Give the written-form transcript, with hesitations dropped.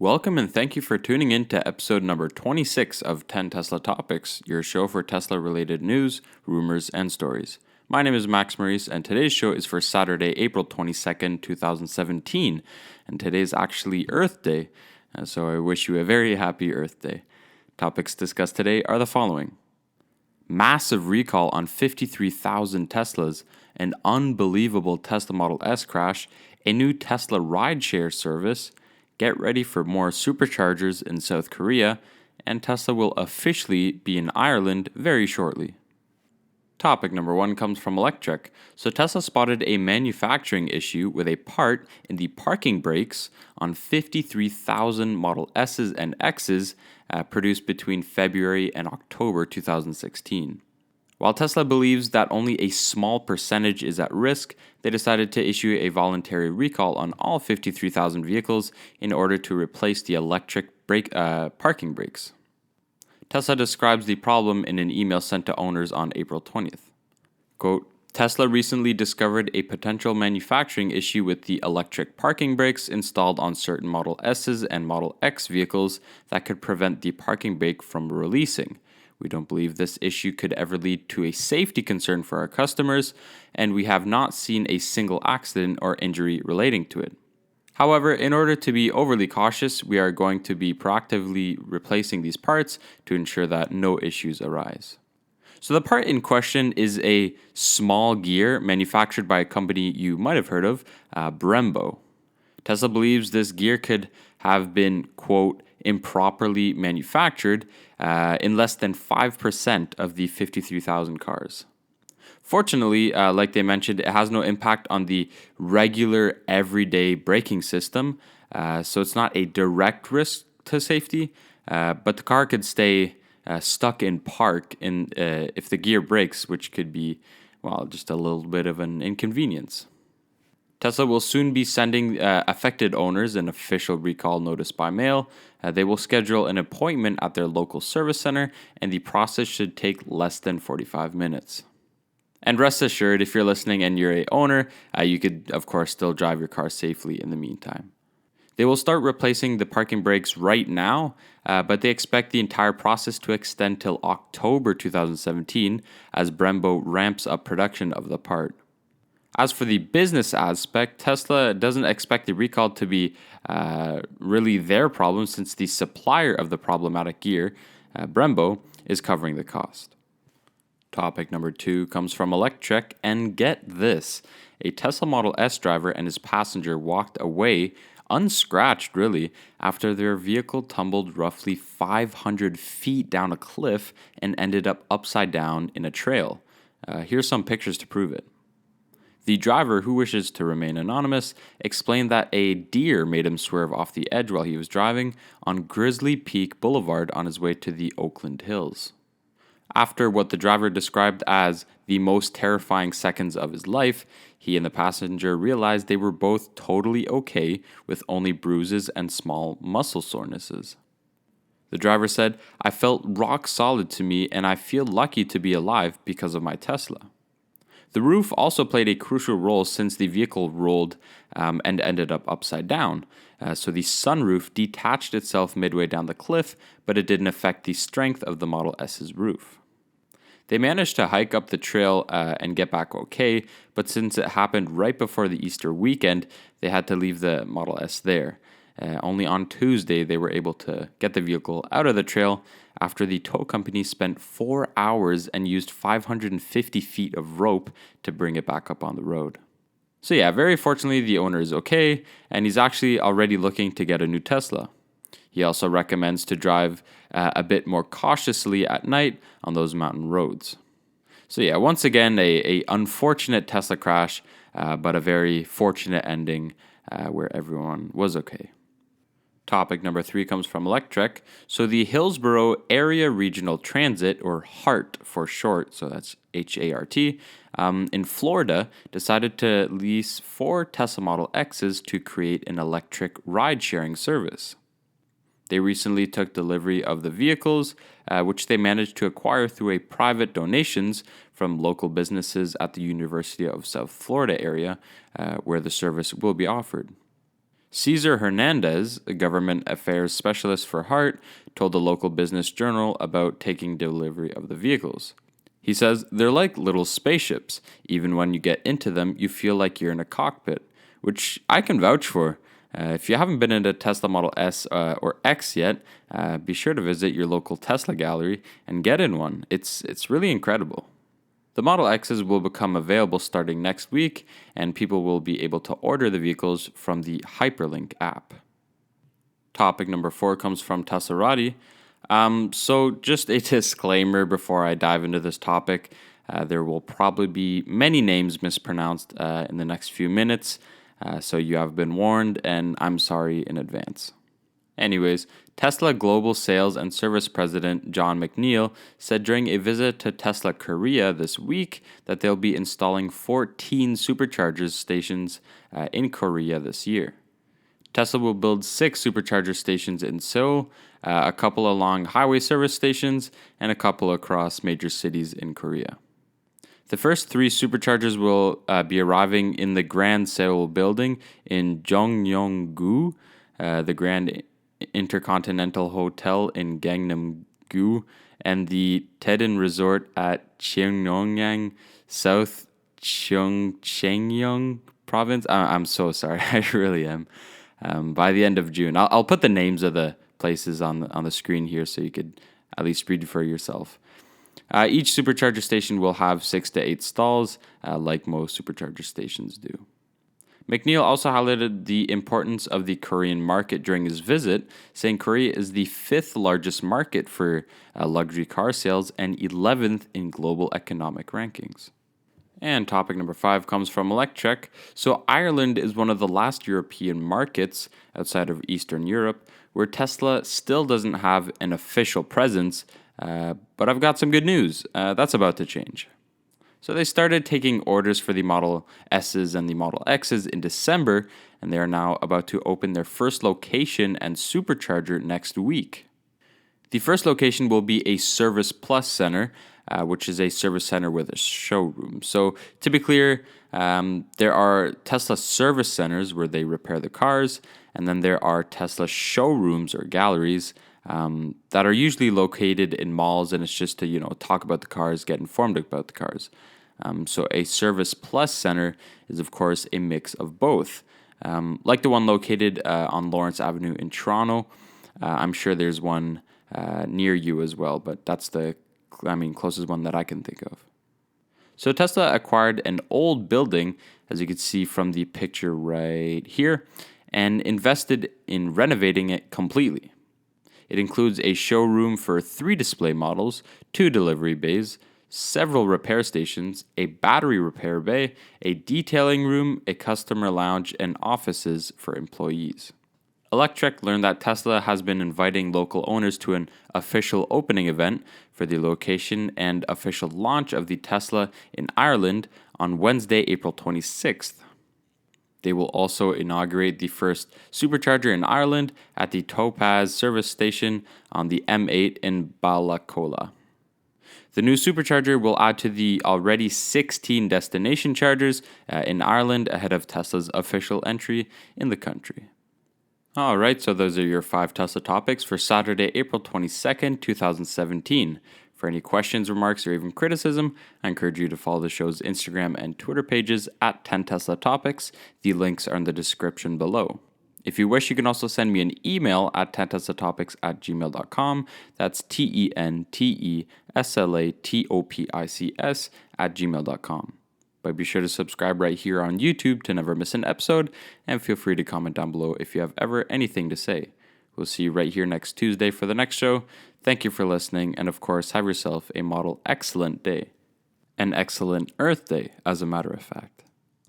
Welcome and thank you for tuning in to episode number 26 of 10 Tesla Topics, your show for Tesla related news, rumors, and stories. My name is Max Maurice, and today's show is for Saturday, April 22nd, 2017. And today's actually Earth Day, so I wish you a very happy Earth Day. Topics discussed today are the following: massive recall on 53,000 Teslas, an unbelievable Tesla Model S crash, a new Tesla rideshare service, get ready for more Superchargers in South Korea, and Tesla will officially be in Ireland very shortly. Topic number 1 comes from Electrek. So Tesla spotted a manufacturing issue with a part in the parking brakes on 53,000 Model S's and X's produced between February and October 2016. While Tesla believes that only a small percentage is at risk, they decided to issue a voluntary recall on all 53,000 vehicles in order to replace the electric parking brakes. Tesla describes the problem in an email sent to owners on April 20th. Quote, Tesla recently discovered a potential manufacturing issue with the electric parking brakes installed on certain Model S's and Model X vehicles that could prevent the parking brake from releasing. We don't believe this issue could ever lead to a safety concern for our customers, and we have not seen a single accident or injury relating to it. However, in order to be overly cautious, we are going to be proactively replacing these parts to ensure that no issues arise. So the part in question is a small gear manufactured by a company you might have heard of, Brembo. Tesla believes this gear could have been, quote, improperly manufactured in less than 5% of the 53,000 cars. Fortunately, like they mentioned, it has no impact on the regular everyday braking system, so it's not a direct risk to safety, but the car could stay stuck in park if the gear breaks, which could be, well, just a little bit of an inconvenience. Tesla will soon be sending affected owners an official recall notice by mail. They will schedule an appointment at their local service center, and the process should take less than 45 minutes. And rest assured, if you're listening and you're a owner, you could, of course, still drive your car safely in the meantime. They will start replacing the parking brakes right now, but they expect the entire process to extend till October 2017 as Brembo ramps up production of the part. As for the business aspect, Tesla doesn't expect the recall to be really their problem since the supplier of the problematic gear, Brembo, is covering the cost. Topic number 2 comes from Electrek, and get this. A Tesla Model S driver and his passenger walked away, unscratched really, after their vehicle tumbled roughly 500 feet down a cliff and ended up upside down in a trail. Here's some pictures to prove it. The driver, who wishes to remain anonymous, explained that a deer made him swerve off the edge while he was driving on Grizzly Peak Boulevard on his way to the Oakland Hills. After what the driver described as the most terrifying seconds of his life, he and the passenger realized they were both totally okay with only bruises and small muscle sorenesses. The driver said, "I felt rock solid to me and I feel lucky to be alive because of my Tesla." The roof also played a crucial role since the vehicle rolled and ended up upside down. So the sunroof detached itself midway down the cliff, but it didn't affect the strength of the Model S's roof. They managed to hike up the trail and get back okay, but since it happened right before the Easter weekend, they had to leave the Model S there. Only on Tuesday, they were able to get the vehicle out of the trail after the tow company spent 4 hours and used 550 feet of rope to bring it back up on the road. So yeah, very fortunately, the owner is okay, and he's actually already looking to get a new Tesla. He also recommends to drive a bit more cautiously at night on those mountain roads. So yeah, once again, a unfortunate Tesla crash, but a very fortunate ending where everyone was okay. Topic number 3 comes from Electrek. So the Hillsborough Area Regional Transit, or HART for short, so that's HART, in Florida, decided to lease 4 Tesla Model X's to create an electric ride-sharing service. They recently took delivery of the vehicles, which they managed to acquire through a private donations from local businesses at the University of South Florida area, where the service will be offered. Cesar Hernandez, a government affairs specialist for Hart, told the local business journal about taking delivery of the vehicles. He says, "They're like little spaceships. Even when you get into them, you feel like you're in a cockpit," which I can vouch for. If you haven't been in a Tesla Model S or X yet, be sure to visit your local Tesla gallery and get in one. It's really incredible. The Model X's will become available starting next week, and people will be able to order the vehicles from the Hyperlink app. Topic number 4 comes from Teslarati. So just a disclaimer before I dive into this topic. There will probably be many names mispronounced in the next few minutes, so you have been warned, and I'm sorry in advance. Anyways, Tesla Global Sales and Service President John McNeil said during a visit to Tesla Korea this week that they'll be installing 14 Superchargers stations in Korea this year. Tesla will build 6 Supercharger stations in Seoul, a couple along highway service stations, and a couple across major cities in Korea. The first 3 Superchargers will be arriving in the Grand Seoul building in Jongnyong-gu, the Grand Intercontinental Hotel in Gangnam-gu, and the Taedong Resort at Cheongnyang, South Cheongcheongyang Province. I'm so sorry, I really am. By the end of June, I'll put the names of the places on the screen here so you could at least read for yourself. Each Supercharger station will have 6 to 8 stalls, like most Supercharger stations do. McNeil also highlighted the importance of the Korean market during his visit, saying Korea is the 5th largest market for luxury car sales and 11th in global economic rankings. And topic number 5 comes from Electrek. So Ireland is one of the last European markets outside of Eastern Europe where Tesla still doesn't have an official presence, but I've got some good news. That's about to change. So they started taking orders for the Model S's and the Model X's in December, and they are now about to open their first location and supercharger next week. The first location will be a Service Plus Center, which is a service center with a showroom. So to be clear, there are Tesla service centers where they repair the cars, and then there are Tesla showrooms or galleries that are usually located in malls, and it's just to talk about the cars, get informed about the cars. So a Service Plus Center is, of course, a mix of both. Like the one located on Lawrence Avenue in Toronto. I'm sure there's one near you as well, but that's the closest one that I can think of. So Tesla acquired an old building, as you can see from the picture right here, and invested in renovating it completely. It includes a showroom for 3 display models, 2 delivery bays, several repair stations, a battery repair bay, a detailing room, a customer lounge, and offices for employees. Electrek learned that Tesla has been inviting local owners to an official opening event for the location and official launch of the Tesla in Ireland on Wednesday, April 26th. They will also inaugurate the first supercharger in Ireland at the Topaz service station on the M8 in Balacola. The new supercharger will add to the already 16 destination chargers in Ireland ahead of Tesla's official entry in the country. Alright, so those are your 5 Tesla topics for Saturday, April 22nd, 2017. For any questions, remarks, or even criticism, I encourage you to follow the show's Instagram and Twitter pages at 10 Tesla Topics. The links are in the description below. If you wish, you can also send me an email at 10teslatopics@gmail.com. That's TENTESLATOPICS@gmail.com. But be sure to subscribe right here on YouTube to never miss an episode, and feel free to comment down below if you have ever anything to say. We'll see you right here next Tuesday for the next show. Thank you for listening, and of course, have yourself a model excellent day. An excellent Earth Day, as a matter of fact.